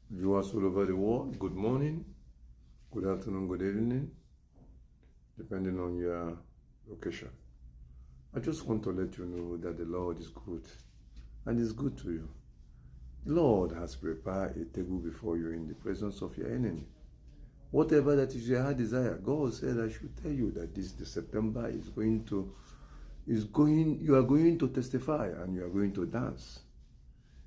Viewers all over the world, good morning, good afternoon, good evening, depending on your location. I just want to let you know that the Lord is good and is good to you. The Lord has prepared a table before you in the presence of your enemy. Whatever that is your heart desire, God said I should tell you that the September you are going to testify and you are going to dance.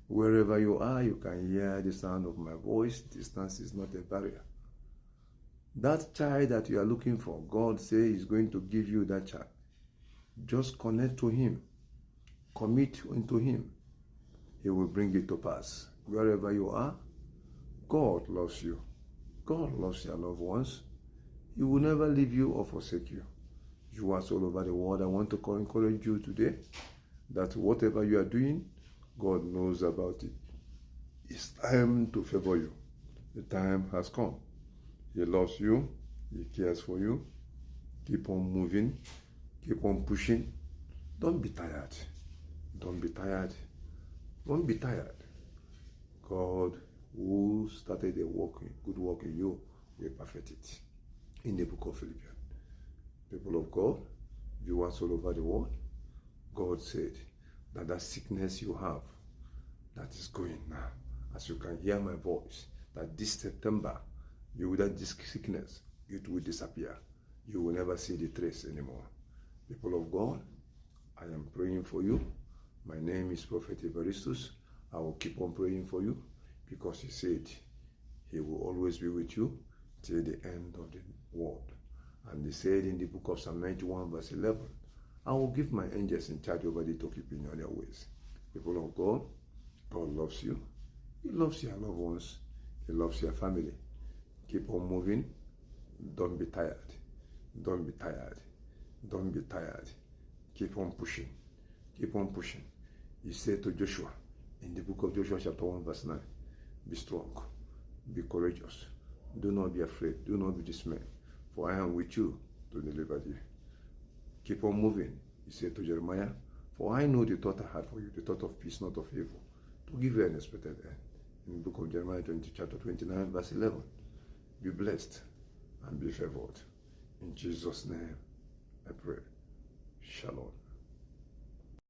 Wherever you are, you can hear the sound of my voice. Distance is not a barrier. That child that you are looking for, God says He's going to give you that child. Just connect to Him. Commit into Him. He will bring it to pass. Wherever you are, God loves you. God loves your loved ones. He will never leave you or forsake you. You are all over the world. I want to encourage you today that whatever you are doing, God knows about it. It's time to favor you. The time has come. He loves you. He cares for you. Keep on moving. Keep on pushing. Don't be tired. Don't be tired. Don't be tired. God, who started a good work in you, will perfect it. In the book of Philippians. People of God, viewers all over the world, God said that sickness you have, that is going now. As you can hear my voice, that this September, this sickness, it will disappear. You will never see the trace anymore. People of God, I am praying for you. My name is Prophet Evaristus. I will keep on praying for you because He said He will always be with you till the end of the world. And He said in the book of Psalm 91 verse 11, I will give my angels in charge over thee to keep in all their ways. People of God, God loves you. He loves your loved ones. He loves your family. Keep on moving. Don't be tired. Don't be tired. Don't be tired. Keep on pushing. Keep on pushing. He said to Joshua in the book of Joshua chapter 1 verse 9, be strong. Be courageous. Do not be afraid. Do not be dismayed. For I am with you to deliver thee. Keep on moving. He said to Jeremiah, for I know the thought I had for you, the thought of peace, not of evil, to give you an expected end. In the book of Jeremiah chapter 29, verse 11. Be blessed and be favored. In Jesus' name, I pray. Shalom.